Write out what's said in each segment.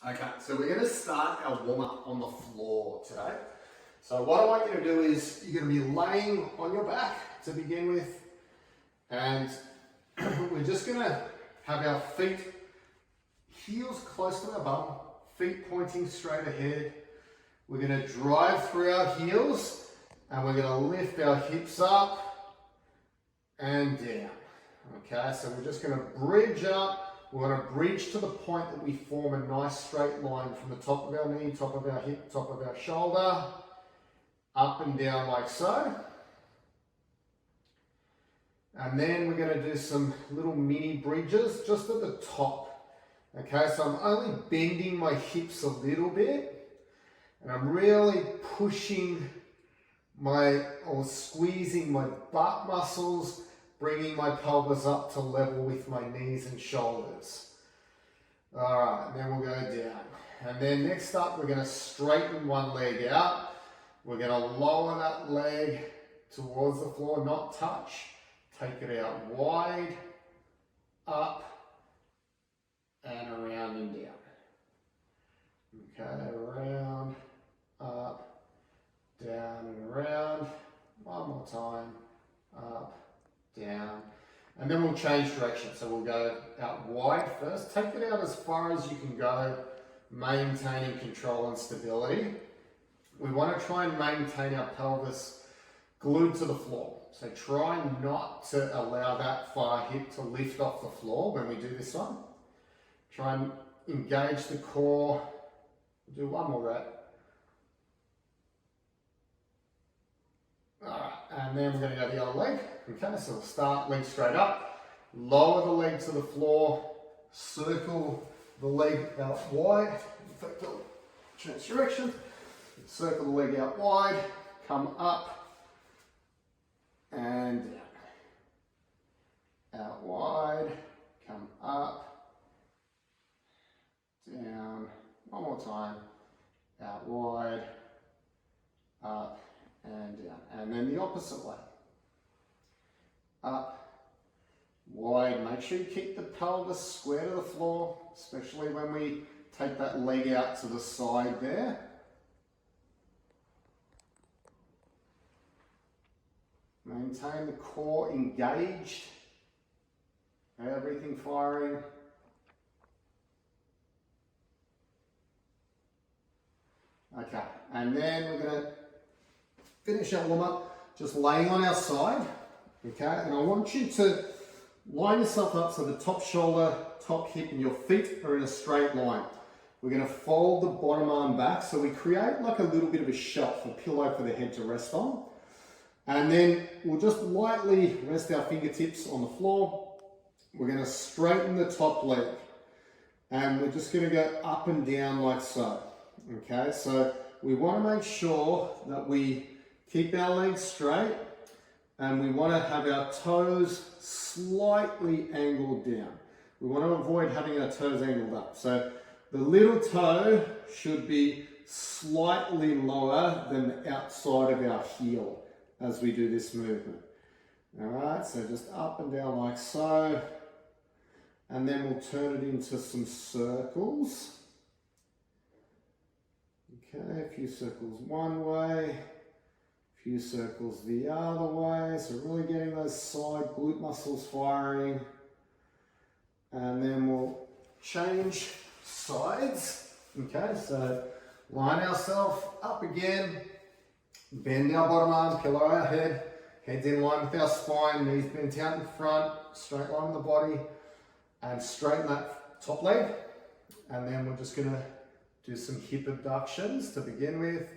Okay, so we're going to start our warm-up on the floor today. So what I want you to do is you're going to be laying on your back to begin with, and we're just going to have our feet, heels close to our bum, feet pointing straight ahead. We're going to drive through our heels, and we're going to lift our hips up and down. Okay, so we're just going to bridge up. We want to bridge to the point that we form a nice straight line from the top of our knee, top of our hip, top of our shoulder, up and down like so. And then we're going to do some little mini bridges just at the top. Okay, so I'm only bending my hips a little bit, and I'm really pushing or squeezing my butt muscles, bringing my pelvis up to level with my knees and shoulders. All right, then we'll go down. And then next up, we're going to straighten one leg out. We're going to lower that leg towards the floor, not touch. Take it out wide, up, and around and down. Okay, around, up, down and around. One more time, up, down, and then we'll change direction. So we'll go out wide first. Take it out as far as you can go, maintaining control and stability. We want to try and maintain our pelvis glued to the floor. So try not to allow that far hip to lift off the floor when we do this one. Try and engage the core. We'll do one more rep. Alright, and then we're going to go the other leg. Okay, so we'll start leg straight up, lower the leg to the floor, circle the leg out wide, in fact I'll change direction, circle the leg out wide, come up and down, out wide, come up, down, one more time, out wide, up and down, and then the opposite way. Up, wide. Make sure you keep the pelvis square to the floor, especially when we take that leg out to the side there. Maintain the core engaged, everything firing. Okay, and then we're going to finish our warm up just laying on our side. Okay, and I want you to line yourself up so the top shoulder, top hip and your feet are in a straight line. We're going to fold the bottom arm back so we create like a little bit of a shelf, a pillow for the head to rest on. And then we'll just lightly rest our fingertips on the floor. We're going to straighten the top leg and we're just going to go up and down like so. Okay, so we want to make sure that we keep our legs straight. And we want to have our toes slightly angled down. We want to avoid having our toes angled up. So the little toe should be slightly lower than the outside of our heel as we do this movement. All right, so just up and down like so. And then we'll turn it into some circles. Okay, a few circles one way. Few circles the other way, so really getting those side glute muscles firing. And then we'll change sides. Okay, so line ourselves up again, bend our bottom arm, pillow our head, heads in line with our spine, knees bent out in front, straight line the body, and straighten that top leg. And then we're just gonna do some hip abductions to begin with.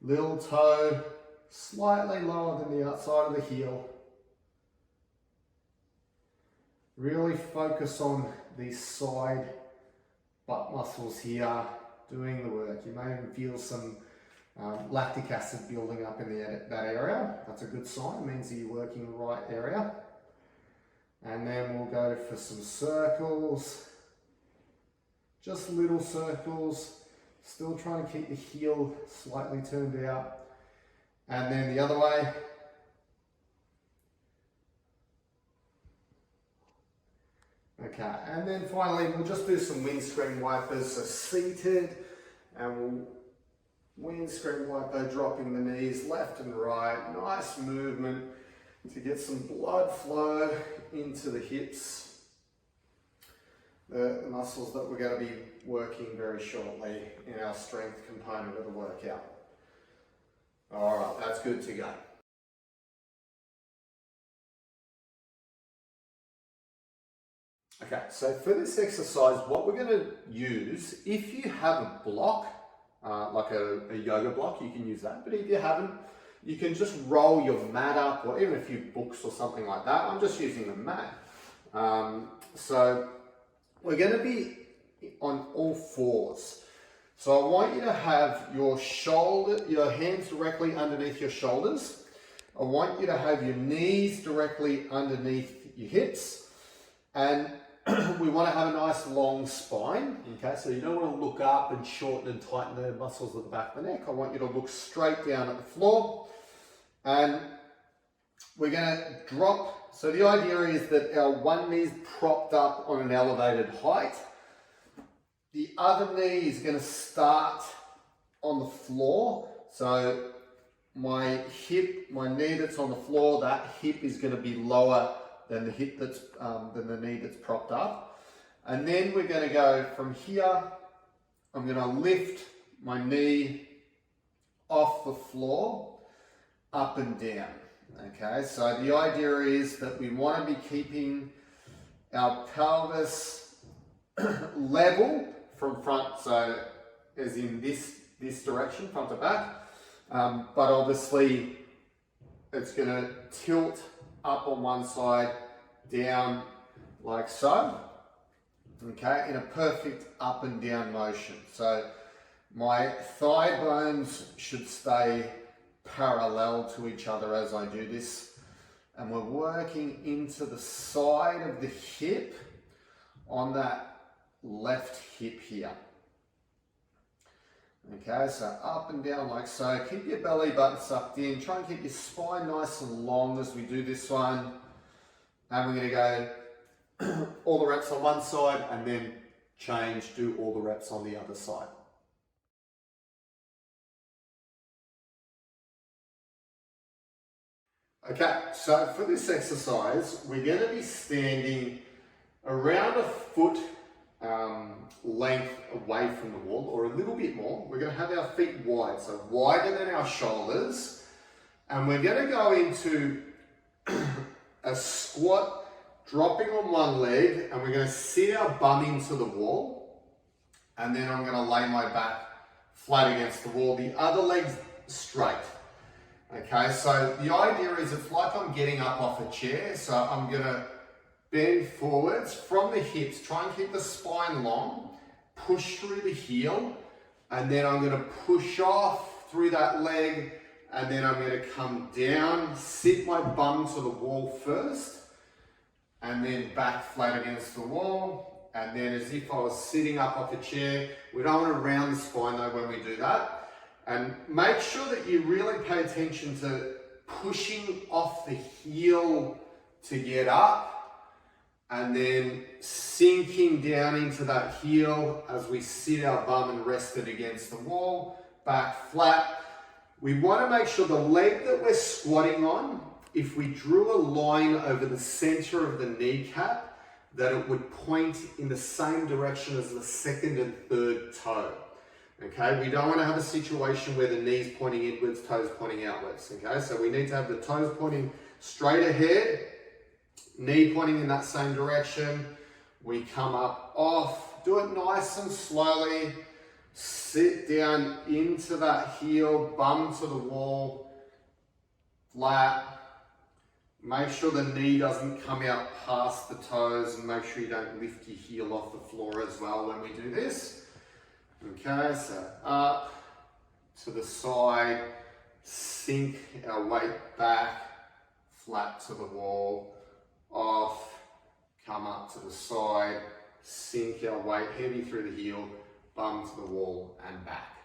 Little toe slightly lower than the outside of the heel. Really focus on these side butt muscles here doing the work. You may even feel some lactic acid building up in that area. That's a good sign, it means that you're working the right area. And then we'll go for some circles, just little circles, still trying to keep the heel slightly turned out. And then the other way. Okay, and then finally we'll just do some windscreen wipers. So seated, and we'll windscreen wiper, dropping the knees left and right. Nice movement to get some blood flow into the hips, the muscles that we're going to be working very shortly in our strength component of the workout. All right, that's good to go. Okay, so for this exercise, what we're going to use, if you have a block, like a yoga block, you can use that. But if you haven't, you can just roll your mat up, or even a few books or something like that. I'm just using the mat. So we're going to be on all fours. So I want you to have your hands directly underneath your shoulders. I want you to have your knees directly underneath your hips. And we want to have a nice long spine, okay? So you don't want to look up and shorten and tighten the muscles at the back of the neck. I want you to look straight down at the floor. And we're going to drop. So the idea is that our one knee is propped up on an elevated height. The other knee is going to start on the floor. So my knee that's on the floor, that hip is going to be lower than the hip that's than the knee that's propped up. And then we're going to go from here. I'm going to lift my knee off the floor, up and down. Okay, so the idea is that we want to be keeping our pelvis level from front, so as in this direction, front to back. But obviously it's going to tilt up on one side, down like so, okay, in a perfect up and down motion. So my thigh bones should stay parallel to each other as I do this, and we're working into the side of the hip on that left hip here. Okay, so up and down like so. Keep your belly button sucked in. Try and keep your spine nice and long as we do this one. And we're going to go all the reps on one side and then change, do all the reps on the other side. Okay, so for this exercise, we're going to be standing around a foot length away from the wall, or a little bit more. We're going to have our feet wide, so wider than our shoulders, and we're going to go into a squat, dropping on one leg, and we're going to sit our bum into the wall, and then I'm going to lay my back flat against the wall, the other leg's straight. Okay, so the idea is it's like I'm getting up off a chair, so I'm going to bend forwards from the hips, try and keep the spine long, push through the heel, and then I'm going to push off through that leg, and then I'm going to come down, sit my bum to the wall first, and then back flat against the wall, and then as if I was sitting up off a chair. We don't want to round the spine though when we do that. And make sure that you really pay attention to pushing off the heel to get up, and then sinking down into that heel as we sit our bum and rest it against the wall, back flat. We want to make sure the leg that we're squatting on, if we drew a line over the center of the kneecap, that it would point in the same direction as the second and third toe. Okay, we don't want to have a situation where the knee's pointing inwards, toes pointing outwards. Okay, so we need to have the toes pointing straight ahead, knee pointing in that same direction. We come up off, do it nice and slowly, sit down into that heel, bum to the wall, flat. Make sure the knee doesn't come out past the toes, and make sure you don't lift your heel off the floor as well when we do this. Okay, so up to the side, sink our weight back, flat to the wall, off, come up to the side, sink our weight heavy through the heel, bum to the wall and back.